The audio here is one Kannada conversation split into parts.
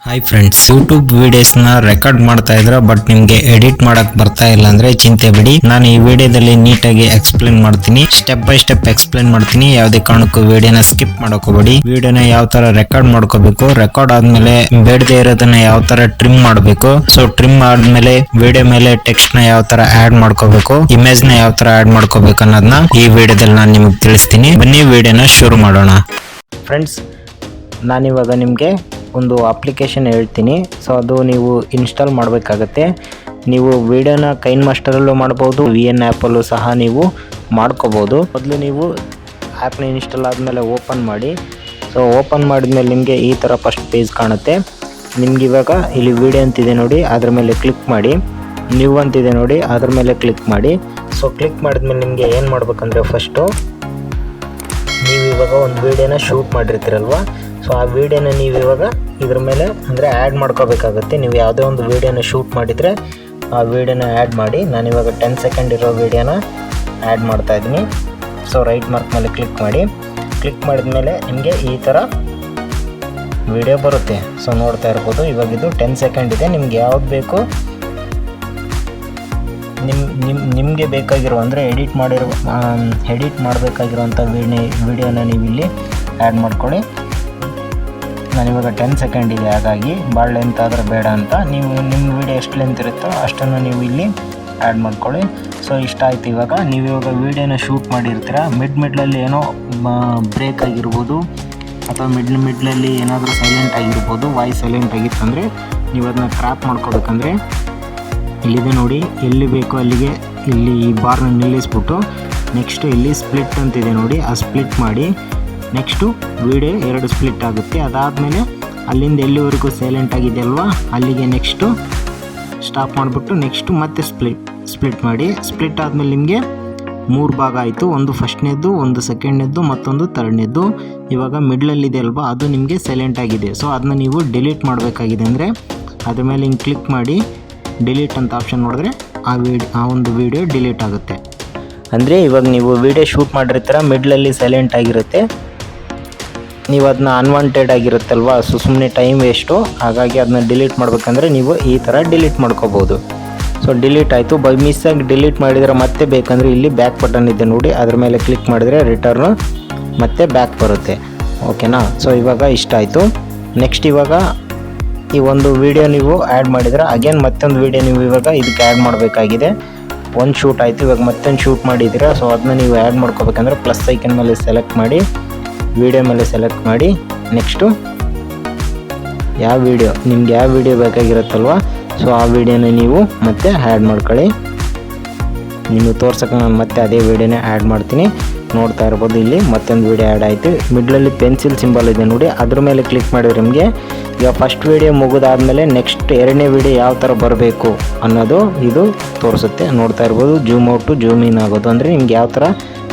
ಹಾಯ್ ಫ್ರೆಂಡ್ಸ್, ಯೂಟ್ಯೂಬ್ ವಿಡಿಯೋಸ್ ನ ರೆಕಾರ್ಡ್ ಮಾಡ್ತಾ ಇದ್ರ ಬಟ್ ನಿಮ್ಗೆ ಎಡಿಟ್ ಮಾಡಕ್ ಬರ್ತಾ ಇಲ್ಲ ಅಂದ್ರೆ ಚಿಂತೆ ಬಿಡಿ. ನಾನು ಈ ವಿಡಿಯೋದಲ್ಲಿ ನೀಟಾಗಿ ಎಕ್ಸ್ಪ್ಲೇನ್ ಮಾಡ್ತೀನಿ, ಸ್ಟೆಪ್ ಬೈ ಸ್ಟೆಪ್ ಎಕ್ಸ್ಪ್ಲೇನ್ ಮಾಡ್ತೀನಿ. ಯಾವುದೇ ಕಾರಣಕ್ಕೂ ವಿಡಿಯೋನ ಸ್ಕಿಪ್ ಮಾಡಕ್ ಹೋಗಬೇಡಿ. ವಿಡಿಯೋನ ಯಾವ ತರ ರೆಕಾರ್ಡ್ ಮಾಡ್ಕೋಬೇಕು, ರೆಕಾರ್ಡ್ ಆದ್ಮೇಲೆ ಬೇಡದೆ ಇರೋದನ್ನ ಯಾವ ತರ ಟ್ರಿಮ್ ಮಾಡಬೇಕು, ಸೊ ಟ್ರಿಮ್ ಆದ್ಮೇಲೆ ವಿಡಿಯೋ ಮೇಲೆ ಟೆಕ್ಸ್ಟ್ ನ ಯಾವ ತರ ಆಡ್ ಮಾಡ್ಕೋಬೇಕು, ಇಮೇಜ್ ನ ಯಾವ ತರ ಆಡ್ ಮಾಡ್ಕೋಬೇಕು ಅನ್ನೋದನ್ನ ಈ ವಿಡಿಯೋದಲ್ಲಿ ನಾನು ನಿಮಗೆ ತಿಳಿಸ್ತೀನಿ. ಬನ್ನಿ ವಿಡಿಯೋನ ಶುರು ಮಾಡೋಣ. ಫ್ರೆಂಡ್ಸ್, ನಾನಿವಾಗ ನಿಮಗೆ ಒಂದು ಅಪ್ಲಿಕೇಶನ್ ಹೇಳ್ತೀನಿ. ಸೊ ಅದು ನೀವು ಇನ್ಸ್ಟಾಲ್ ಮಾಡಬೇಕಾಗತ್ತೆ. ನೀವು ವಿಡಿಯೋನ ಕೈನ್ ಮಾಸ್ಟರಲ್ಲೂ ಮಾಡ್ಬೋದು, VN ಆ್ಯಪಲ್ಲೂ ಸಹ ನೀವು ಮಾಡ್ಕೋಬೋದು. ಮೊದಲು ನೀವು ಆ್ಯಪ್ನ ಇನ್ಸ್ಟಾಲ್ ಆದಮೇಲೆ ಓಪನ್ ಮಾಡಿ. ಸೊ ಓಪನ್ ಮಾಡಿದ್ಮೇಲೆ ನಿಮಗೆ ಈ ಥರ ಫಸ್ಟ್ ಪೇಜ್ ಕಾಣುತ್ತೆ. ನಿಮ್ಗೆ ಇವಾಗ ಇಲ್ಲಿ ವಿಡಿಯೋ ಅಂತಿದೆ ನೋಡಿ, ಅದ್ರ ಮೇಲೆ ಕ್ಲಿಕ್ ಮಾಡಿ. ನ್ಯೂ ಅಂತಿದೆ ನೋಡಿ, ಅದ್ರ ಮೇಲೆ ಕ್ಲಿಕ್ ಮಾಡಿ. ಸೊ ಕ್ಲಿಕ್ ಮಾಡಿದ್ಮೇಲೆ ನಿಮಗೆ ಏನು ಮಾಡ್ಬೇಕಂದ್ರೆ ಫಸ್ಟು ನೀವು ಇವಾಗ ಒಂದು ವಿಡಿಯೋನ ಶೂಟ್ ಮಾಡಿರ್ತೀರಲ್ವ, ಸೊ ಆ ವಿಡಿಯೋನ ನೀವು ಇವಾಗ ಇದ್ರ ಮೇಲೆ ಅಂದರೆ ಆ್ಯಡ್ ಮಾಡ್ಕೋಬೇಕಾಗುತ್ತೆ. ನೀವು ಯಾವುದೇ ಒಂದು ವಿಡಿಯೋನ ಶೂಟ್ ಮಾಡಿದರೆ ಆ ವಿಡಿಯೋನ ಆ್ಯಡ್ ಮಾಡಿ. ನಾನಿವಾಗ 10 ಸೆಕೆಂಡ್ ಇರೋ ವಿಡಿಯೋನ ಆ್ಯಡ್ ಮಾಡ್ತಾಯಿದ್ದೀನಿ. ಸೊ ರೈಟ್ ಮಾರ್ಕ್ ಮೇಲೆ ಕ್ಲಿಕ್ ಮಾಡಿ. ಕ್ಲಿಕ್ ಮಾಡಿದ್ಮೇಲೆ ನಿಮಗೆ ಈ ಥರ ವಿಡಿಯೋ ಬರುತ್ತೆ. ಸೊ ನೋಡ್ತಾ ಇರ್ಬೋದು. ಇವಾಗ ಇದು 10 ಸೆಕೆಂಡ್ ಇದೆ. ನಿಮ್ಗೆ ಯಾವ್ದು ಬೇಕು, ನಿಮಗೆ ಬೇಕಾಗಿರೋ ಅಂದರೆ ಎಡಿಟ್ ಮಾಡಬೇಕಾಗಿರೋಂಥ ವಿಡಿಯೋನ ನೀವು ಇಲ್ಲಿ ಆ್ಯಡ್ ಮಾಡ್ಕೊಳ್ಳಿ. ನಾನಿವಾಗ 10 ಸೆಕೆಂಡ್ ಇದೆ, ಹಾಗಾಗಿ ಭಾಳ ಲೆಂತ್ ಆದರೆ ಬೇಡ ಅಂತ. ನೀವು ನಿಮ್ಮ ವಿಡಿಯೋ ಎಷ್ಟು ಲೆಂತ್ ಇರುತ್ತೋ ಅಷ್ಟನ್ನು ನೀವು ಇಲ್ಲಿ ಆ್ಯಡ್ ಮಾಡ್ಕೊಳ್ಳಿ. ಸೊ ಇಷ್ಟ ಆಯಿತು. ಇವಾಗ ವಿಡಿಯೋನ ಶೂಟ್ ಮಾಡಿರ್ತೀರ, ಮಿಡ್ಲಲ್ಲಿ ಏನೋ ಬ್ರೇಕ್ ಆಗಿರ್ಬೋದು ಅಥವಾ ಮಿಡ್ಲಲ್ಲಿ ಏನಾದರೂ ಸೈಲೆಂಟ್ ಆಗಿರ್ಬೋದು. ವಾಯ್ಸ್ ಸೈಲೆಂಟ್ ಆಗಿತ್ತು ಅಂದರೆ ನೀವು ಅದನ್ನ ಕ್ರಾಪ್ ಮಾಡ್ಕೋಬೇಕಂದ್ರೆ ಇಲ್ಲಿದೆ ನೋಡಿ, ಎಲ್ಲಿ ಬೇಕೋ ಅಲ್ಲಿಗೆ ಇಲ್ಲಿ ಈ ಬಾರ್ನ ನಿಲ್ಲಿಸ್ಬಿಟ್ಟು ನೆಕ್ಸ್ಟು ಇಲ್ಲಿ ಸ್ಪ್ಲಿಟ್ ಅಂತಿದೆ ನೋಡಿ, ಆ ಸ್ಪ್ಲಿಟ್ ಮಾಡಿ. ನೆಕ್ಸ್ಟು ವಿಡಿಯೋ 2 ಸ್ಪ್ಲಿಟ್ ಆಗುತ್ತೆ. ಅದಾದಮೇಲೆ ಅಲ್ಲಿಂದ ಎಲ್ಲಿವರೆಗೂ ಸೈಲೆಂಟ್ ಆಗಿದೆ ಅಲ್ವಾ, ಅಲ್ಲಿಗೆ ನೆಕ್ಸ್ಟು ಸ್ಟಾಪ್ ಮಾಡಿಬಿಟ್ಟು ನೆಕ್ಸ್ಟು ಮತ್ತೆ ಸ್ಪ್ಲಿಟ್ ಮಾಡಿ. ಸ್ಪ್ಲಿಟ್ ಆದಮೇಲೆ ನಿಮಗೆ 3 ಭಾಗ ಆಯಿತು. ಒಂದು ಫಸ್ಟ್ನೇದ್ದು, ಒಂದು ಸೆಕೆಂಡ್ನೇದ್ದು, ಮತ್ತೊಂದು ಥರ್ಡ್ನೇದ್ದು. ಇವಾಗ ಮಿಡ್ಲಲ್ಲಿದೆ ಅಲ್ವಾ, ಅದು ನಿಮಗೆ ಸೈಲೆಂಟ್ ಆಗಿದೆ. ಸೊ ಅದನ್ನ ನೀವು ಡಿಲೀಟ್ ಮಾಡಬೇಕಾಗಿದೆ ಅಂದರೆ ಅದ್ರ ಮೇಲೆ ಹಿಂಗೆ ಕ್ಲಿಕ್ ಮಾಡಿ ಡಿಲೀಟ್ ಅಂತ ಆಪ್ಷನ್ ನೋಡಿದ್ರೆ ಆ ಒಂದು ವಿಡಿಯೋ ಡಿಲೀಟ್ ಆಗುತ್ತೆ. ಅಂದರೆ ಇವಾಗ ನೀವು ವಿಡಿಯೋ ಶೂಟ್ ಮಾಡಿರ್ತೀರ, ಮಿಡ್ಲಲ್ಲಿ ಸೈಲೆಂಟ್ ಆಗಿರುತ್ತೆ, ನೀವು ಅದನ್ನ ಅನ್ವಾಂಟೆಡ್ ಆಗಿರುತ್ತಲ್ವ, ಸೊ ಸುಮ್ಮನೆ ಟೈಮ್ ವೇಸ್ಟು. ಹಾಗಾಗಿ ಅದನ್ನ ಡಿಲೀಟ್ ಮಾಡಬೇಕಂದ್ರೆ ನೀವು ಈ ಥರ ಡಿಲೀಟ್ ಮಾಡ್ಕೋಬೋದು. ಸೊ ಡಿಲೀಟ್ ಆಯಿತು. ಬೈ ಮಿಸ್ಸಾಗಿ ಡಿಲೀಟ್ ಮಾಡಿದರೆ ಮತ್ತೆ ಬೇಕಂದರೆ ಇಲ್ಲಿ ಬ್ಯಾಕ್ ಬಟನ್ ಇದೆ ನೋಡಿ, ಅದ್ರ ಮೇಲೆ ಕ್ಲಿಕ್ ಮಾಡಿದರೆ ರಿಟರ್ನು ಮತ್ತೆ ಬ್ಯಾಕ್ ಬರುತ್ತೆ. ಓಕೆನಾ? ಸೊ ಇವಾಗ ಇಷ್ಟ ಆಯಿತು. ನೆಕ್ಸ್ಟ್ ಇವಾಗ ಈ ಒಂದು ವಿಡಿಯೋ ನೀವು ಆ್ಯಡ್ ಮಾಡಿದರೆ ಅಗೇನ್ ಮತ್ತೊಂದು ವಿಡಿಯೋ ನೀವು ಇವಾಗ ಇದಕ್ಕೆ ಆ್ಯಡ್ ಮಾಡಬೇಕಾಗಿದೆ. ಒಂದು ಶೂಟ್ ಆಯಿತು, ಇವಾಗ ಮತ್ತೊಂದು ಶೂಟ್ ಮಾಡಿದ್ದೀರಾ. ಸೊ ಅದನ್ನ ನೀವು ಆ್ಯಡ್ ಮಾಡ್ಕೋಬೇಕಂದ್ರೆ ಪ್ಲಸ್ ಐಕನ್ ಮೇಲೆ ಸೆಲೆಕ್ಟ್ ಮಾಡಿ, ವಿಡಿಯೋ ಮೇಲೆ ಸೆಲೆಕ್ಟ್ ಮಾಡಿ. ನೆಕ್ಸ್ಟು ನಿಮ್ಗೆ ಯಾವ ವಿಡಿಯೋ ಬೇಕಾಗಿರುತ್ತಲ್ವ, ಸೊ ಆ ವಿಡಿಯೋನ ನೀವು ಮತ್ತೆ ಆ್ಯಡ್ ಮಾಡ್ಕೊಳ್ಳಿ. ನಿಮಗೆ ತೋರ್ಸೋಕೆ ನಾನು ಮತ್ತೆ ಅದೇ ವಿಡಿಯೋನೇ ಆ್ಯಡ್ ಮಾಡ್ತೀನಿ. ನೋಡ್ತಾ ಇರ್ಬೋದು, ಇಲ್ಲಿ ಮತ್ತೊಂದು ವಿಡಿಯೋ ಆ್ಯಡ್ ಆಯಿತು. ಮಿಡ್ಲಲ್ಲಿ ಪೆನ್ಸಿಲ್ ಸಿಂಬಲ್ ಇದೆ ನೋಡಿ, ಅದ್ರ ಮೇಲೆ ಕ್ಲಿಕ್ ಮಾಡಿದ್ರೆ ನಿಮಗೆ ಈಗ ಫಸ್ಟ್ ವಿಡಿಯೋ ಮುಗಿದಾದ್ಮೇಲೆ ನೆಕ್ಸ್ಟ್ 2ನೇ ವಿಡಿಯೋ ಯಾವ ಥರ ಬರಬೇಕು ಅನ್ನೋದು ಇದು ತೋರಿಸುತ್ತೆ. ನೋಡ್ತಾ ಇರ್ಬೋದು, ಜೂಮ್ ಔಟು ಜೂಮ್ ಇನ್ ಆಗೋದು ಅಂದರೆ ನಿಮ್ಗೆ ಯಾವ ಥರ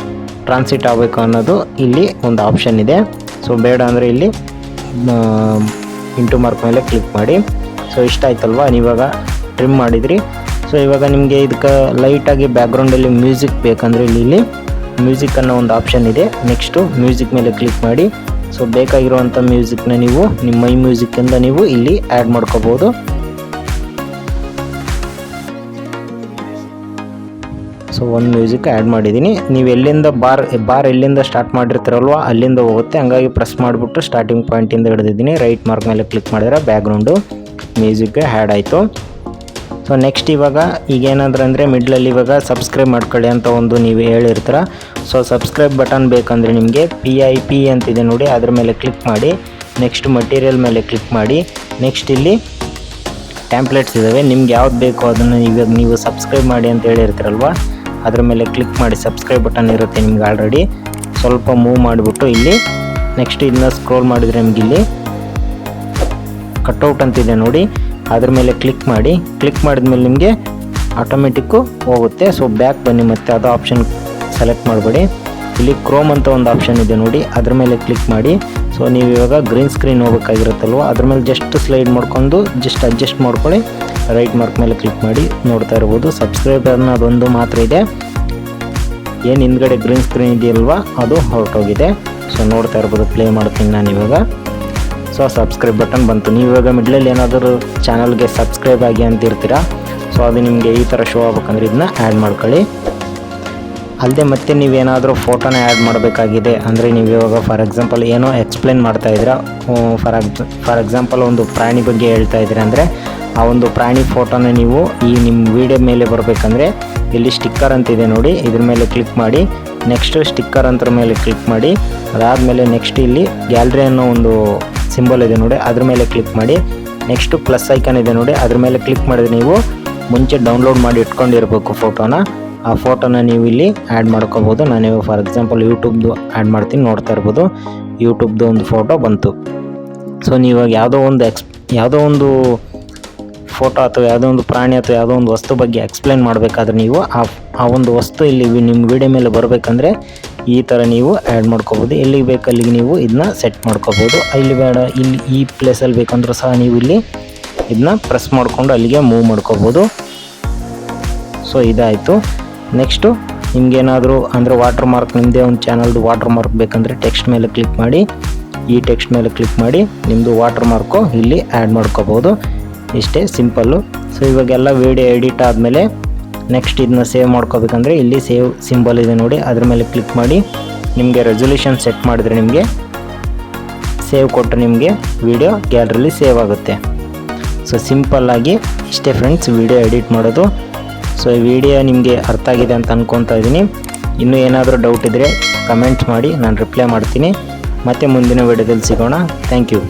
ಟ್ರಾನ್ಸಿಟ್ ಆಗಬೇಕು ಅನ್ನೋದು ಇಲ್ಲಿ ಒಂದು ಆಪ್ಷನ್ ಇದೆ. ಸೊ ಬೇಡ ಅಂದರೆ ಇಲ್ಲಿ ಇಂಟು ಮಾರ್ಕ್ ಮೇಲೆ ಕ್ಲಿಕ್ ಮಾಡಿ. ಸೊ ಇಷ್ಟ ಆಯ್ತಲ್ವಾ, ನೀವಾಗ ಟ್ರಿಮ್ ಮಾಡಿದ್ರಿ. ಸೊ ಇವಾಗ ನಿಮಗೆ ಇದಕ್ಕೆ ಲೈಟಾಗಿ ಬ್ಯಾಕ್ಗ್ರೌಂಡಲ್ಲಿ ಮ್ಯೂಸಿಕ್ ಬೇಕಂದರೆ ಇಲ್ಲಿ ಮ್ಯೂಸಿಕ್ ಅನ್ನೋ ಒಂದು ಆಪ್ಷನ್ ಇದೆ. ನೆಕ್ಸ್ಟು ಮ್ಯೂಸಿಕ್ ಮೇಲೆ ಕ್ಲಿಕ್ ಮಾಡಿ. ಸೊ ಬೇಕಾಗಿರುವಂಥ ಮ್ಯೂಸಿಕ್ನ ನೀವು ನಿಮ್ಮ ಮೈ ಮ್ಯೂಸಿಕ್ಕಿಂದ ನೀವು ಇಲ್ಲಿ ಆ್ಯಡ್ ಮಾಡ್ಕೋಬೋದು. ಸೊ ಒಂದು ಮ್ಯೂಸಿಕ್ ಆ್ಯಡ್ ಮಾಡಿದ್ದೀನಿ. ನೀವು ಎಲ್ಲಿಂದ ಬಾರ್ ಎಲ್ಲಿಂದ ಸ್ಟಾರ್ಟ್ ಮಾಡಿರ್ತೀರಲ್ವ ಅಲ್ಲಿಂದ ಹೋಗುತ್ತೆ. ಹಂಗಾಗಿ ಪ್ರೆಸ್ ಮಾಡಿಬಿಟ್ಟು ಸ್ಟಾರ್ಟಿಂಗ್ ಪಾಯಿಂಟಿಂದ ಹಿಡಿದಿದ್ದೀನಿ. ರೈಟ್ ಮಾರ್ಕ್ ಮೇಲೆ ಕ್ಲಿಕ್ ಮಾಡಿದ್ರೆ ಬ್ಯಾಕ್ಗ್ರೌಂಡು ಮ್ಯೂಸಿಕ್ಗೆ ಆ್ಯಡ್ ಆಯಿತು. ಸೊ ನೆಕ್ಸ್ಟ್ ಇವಾಗ ಈಗೇನಾದ್ರೆ ಅಂದರೆ ಮಿಡ್ಲಲ್ಲಿ ಇವಾಗ ಸಬ್ಸ್ಕ್ರೈಬ್ ಮಾಡ್ಕೊಳ್ಳಿ ಅಂತ ಒಂದು ನೀವು ಹೇಳಿರ್ತೀರ. ಸೊ ಸಬ್ಸ್ಕ್ರೈಬ್ ಬಟನ್ ಬೇಕಂದರೆ ನಿಮಗೆ PIP ಅಂತಿದೆ ನೋಡಿ, ಅದ್ರ ಮೇಲೆ ಕ್ಲಿಕ್ ಮಾಡಿ. ನೆಕ್ಸ್ಟ್ ಮಟೀರಿಯಲ್ ಮೇಲೆ ಕ್ಲಿಕ್ ಮಾಡಿ. ನೆಕ್ಸ್ಟ್ ಇಲ್ಲಿ ಟ್ಯಾಂಪ್ಲೆಟ್ಸ್ ಇದ್ದಾವೆ, ನಿಮ್ಗೆ ಯಾವ್ದು ಬೇಕೋ ಅದನ್ನು ಇವಾಗ ನೀವು ಸಬ್ಸ್ಕ್ರೈಬ್ ಮಾಡಿ ಅಂತ ಹೇಳಿರ್ತೀರಲ್ವ, ಅದ್ರ ಮೇಲೆ ಕ್ಲಿಕ್ ಮಾಡಿ. ಸಬ್ಸ್ಕ್ರೈಬ್ ಬಟನ್ ಇರುತ್ತೆ ನಿಮ್ಗೆ ಆಲ್ರೆಡಿ. ಸ್ವಲ್ಪ ಮೂವ್ ಮಾಡಿಬಿಟ್ಟು ಇಲ್ಲಿ ನೆಕ್ಸ್ಟ್ ಇದನ್ನ ಸ್ಕ್ರೋಲ್ ಮಾಡಿದರೆ ನಿಮ್ಗೆ ಇಲ್ಲಿ ಕಟ್ಔಟ್ ಅಂತಿದೆ ನೋಡಿ, ಅದ್ರ ಮೇಲೆ ಕ್ಲಿಕ್ ಮಾಡಿ. ಕ್ಲಿಕ್ ಮಾಡಿದ್ಮೇಲೆ ನಿಮಗೆ ಆಟೋಮೆಟಿಕ್ಕು ಹೋಗುತ್ತೆ. ಸೊ ಬ್ಯಾಕ್ ಬನ್ನಿ, ಮತ್ತೆ ಅದು ಆಪ್ಷನ್ ಸೆಲೆಕ್ಟ್ ಮಾಡಬೇಡಿ. ಇಲ್ಲಿ ಕ್ರೋಮ್ ಅಂತ ಒಂದು ಆಪ್ಷನ್ ಇದೆ ನೋಡಿ, ಅದ್ರ ಮೇಲೆ ಕ್ಲಿಕ್ ಮಾಡಿ. ಸೊ ನೀವು ಇವಾಗ ಗ್ರೀನ್ ಸ್ಕ್ರೀನ್ ಹೋಗ್ಬೇಕಾಗಿರುತ್ತಲ್ವ, ಅದ್ರ ಮೇಲೆ ಜಸ್ಟ್ ಸ್ಲೈಡ್ ಮಾಡ್ಕೊಂಡು ಜಸ್ಟ್ ಅಡ್ಜಸ್ಟ್ ಮಾಡ್ಕೊಳ್ಳಿ. ರೈಟ್ ಮಾರ್ಕ್ ಮೇಲೆ ಕ್ಲಿಕ್ ಮಾಡಿ. ನೋಡ್ತಾ ಇರ್ಬೋದು, ಸಬ್ಸ್ಕ್ರೈಬರ್ನ ಅದೊಂದು ಮಾತ್ರ ಇದೆ. ಏನು ಹಿಂದ್ಗಡೆ ಗ್ರೀನ್ ಸ್ಕ್ರೀನ್ ಇದೆಯಲ್ವ ಅದು ಹೊರಟೋಗಿದೆ. ಸೊ ನೋಡ್ತಾ ಇರ್ಬೋದು, ಪ್ಲೇ ಮಾಡ್ತೀನಿ ನಾನು ಇವಾಗ. ಸೊ ಸಬ್ಸ್ಕ್ರೈಬ್ ಬಟನ್ ಬಂತು. ನೀವು ಇವಾಗ ಮಿಡ್ಲಲ್ಲಿ ಏನಾದರೂ ಚಾನಲ್ಗೆ ಸಬ್ಸ್ಕ್ರೈಬ್ ಆಗಿ ಅಂತಿರ್ತೀರಾ, ಸೊ ಅದು ನಿಮಗೆ ಈ ಥರ ಶೋ ಆಗ್ಬೇಕಂದ್ರೆ ಇದನ್ನ ಆ್ಯಡ್ ಮಾಡ್ಕೊಳ್ಳಿ. ಅಲ್ಲದೆ ಮತ್ತೆ ನೀವೇನಾದರೂ ಫೋಟೋನ ಆ್ಯಡ್ ಮಾಡಬೇಕಾಗಿದೆ ಅಂದರೆ ನೀವು ಇವಾಗ ಫಾರ್ ಎಕ್ಸಾಂಪಲ್ ಏನೋ ಎಕ್ಸ್ಪ್ಲೇನ್ ಮಾಡ್ತಾಯಿದ್ದೀರಾ, ಫಾರ್ ಎಕ್ಸಾಂಪಲ್ ಒಂದು ಪ್ರಾಣಿ ಬಗ್ಗೆ ಹೇಳ್ತಾ ಇದ್ದೀರಾ ಅಂದರೆ ಆ ಒಂದು ಪ್ರಾಣಿ ಫೋಟೋನ ನೀವು ಈ ನಿಮ್ಮ ವಿಡಿಯೋ ಮೇಲೆ ಬರಬೇಕಂದ್ರೆ ಇಲ್ಲಿ ಸ್ಟಿಕ್ಕರ್ ಅಂತಿದೆ ನೋಡಿ, ಇದ್ರ ಮೇಲೆ ಕ್ಲಿಕ್ ಮಾಡಿ. ನೆಕ್ಸ್ಟು ಸ್ಟಿಕ್ಕರ್ ಅಂತರ ಮೇಲೆ ಕ್ಲಿಕ್ ಮಾಡಿ. ಅದಾದಮೇಲೆ ನೆಕ್ಸ್ಟ್ ಇಲ್ಲಿ ಗ್ಯಾಲರಿ ಅನ್ನೋ ಒಂದು ಸಿಂಬಲ್ ಇದೆ ನೋಡಿ, ಅದ್ರ ಮೇಲೆ ಕ್ಲಿಕ್ ಮಾಡಿ. ನೆಕ್ಸ್ಟು ಪ್ಲಸ್ ಐಕಾನ್ ಇದೆ ನೋಡಿ, ಅದ್ರ ಮೇಲೆ ಕ್ಲಿಕ್ ಮಾಡಿದ್ರೆ ನೀವು ಮುಂಚೆ ಡೌನ್ಲೋಡ್ ಮಾಡಿ ಇಟ್ಕೊಂಡಿರ್ಬೇಕು ಫೋಟೋನ. ಆ ಫೋಟೋನ ನೀವು ಇಲ್ಲಿ ಆ್ಯಡ್ ಮಾಡ್ಕೋಬೋದು. ನಾನು ಫಾರ್ ಎಕ್ಸಾಂಪಲ್ ಯೂಟ್ಯೂಬ್ದು ಆ್ಯಡ್ ಮಾಡ್ತೀನಿ, ನೋಡ್ತಾ ಇರ್ಬೋದು ಯೂಟ್ಯೂಬ್ದು ಒಂದು ಫೋಟೋ ಬಂತು. ಸೊ ನೀವಾಗ ಯಾವುದೋ ಒಂದು ಫೋಟೋ ಅಥವಾ ಯಾವುದೋ ಒಂದು ಪ್ರಾಣಿ ಅಥವಾ ಯಾವುದೋ ಒಂದು ವಸ್ತು ಬಗ್ಗೆ ಎಕ್ಸ್ಪ್ಲೇನ್ ಮಾಡಬೇಕಾದ್ರೆ ನೀವು ಆ ಒಂದು ವಸ್ತು ಇಲ್ಲಿ ನಿಮ್ಮ ವಿಡಿಯೋ ಮೇಲೆ ಬರಬೇಕಂದ್ರೆ ಈ ಥರ ನೀವು ಆ್ಯಡ್ ಮಾಡ್ಕೋಬೋದು. ಎಲ್ಲಿಗೆ ಬೇಕು ಅಲ್ಲಿಗೆ ನೀವು ಇದನ್ನ ಸೆಟ್ ಮಾಡ್ಕೋಬೋದು. ಇಲ್ಲಿ ಬೇಡ ಇಲ್ಲಿ ಈ ಪ್ಲೇಸಲ್ಲಿ ಬೇಕಂದ್ರೂ ಸಹ ನೀವು ಇಲ್ಲಿ ಇದನ್ನ ಪ್ರೆಸ್ ಮಾಡಿಕೊಂಡು ಅಲ್ಲಿಗೆ ಮೂವ್ ಮಾಡ್ಕೋಬೋದು. ಸೊ ಇದಾಯಿತು. ನೆಕ್ಸ್ಟು ನಿಮಗೇನಾದರೂ ಅಂದರೆ ವಾಟರ್ ಮಾರ್ಕ್, ನಿಮ್ಮದೇ ಒಂದು ಚಾನಲ್ದು ವಾಟರ್ ಮಾರ್ಕ್ ಬೇಕಂದರೆ ಟೆಕ್ಸ್ಟ್ ಮೇಲೆ ಕ್ಲಿಕ್ ಮಾಡಿ, ಈ ಟೆಕ್ಸ್ಟ್ ಮೇಲೆ ಕ್ಲಿಕ್ ಮಾಡಿ ನಿಮ್ಮದು ವಾಟರ್ ಮಾರ್ಕು ಇಲ್ಲಿ ಆ್ಯಡ್ ಮಾಡ್ಕೋಬೋದು. ಇಷ್ಟೇ ಸಿಂಪಲ್ಲು. ಸೊ ಇವಾಗೆಲ್ಲ ವಿಡಿಯೋ ಎಡಿಟ್ ಆದಮೇಲೆ ನೆಕ್ಸ್ಟ್ ಇದನ್ನ ಸೇವ್ ಮಾಡ್ಕೋಬೇಕಂದ್ರೆ ಇಲ್ಲಿ ಸೇವ್ ಸಿಂಬಲ್ ಇದೆ ನೋಡಿ, ಅದ್ರ ಮೇಲೆ ಕ್ಲಿಕ್ ಮಾಡಿ. ನಿಮಗೆ ರೆಸೊಲ್ಯೂಷನ್ ಸೆಟ್ ಮಾಡಿದ್ರೆ ನಿಮಗೆ ಸೇವ್ ಕೊಟ್ಟರೆ ನಿಮಗೆ ವಿಡಿಯೋ ಗ್ಯಾಲರಿಲಿ ಸೇವ್ ಆಗುತ್ತೆ. ಸೊ ಸಿಂಪಲ್ಲಾಗಿ ಇಷ್ಟೇ ಫ್ರೆಂಡ್ಸ್ ವಿಡಿಯೋ ಎಡಿಟ್ ಮಾಡೋದು. ಸೊ ಈ ವಿಡಿಯೋ ನಿಮಗೆ ಅರ್ಥ ಆಗಿದೆ ಅಂತ ಅಂದ್ಕೊತಾ ಇದ್ದೀನಿ. ಇನ್ನೂ ಏನಾದರೂ ಡೌಟ್ ಇದ್ದರೆ ಕಮೆಂಟ್ಸ್ ಮಾಡಿ, ನಾನು ರಿಪ್ಲೈ ಮಾಡ್ತೀನಿ. ಮತ್ತೆ ಮುಂದಿನ ವಿಡಿಯೋದಲ್ಲಿ ಸಿಗೋಣ. Thank you.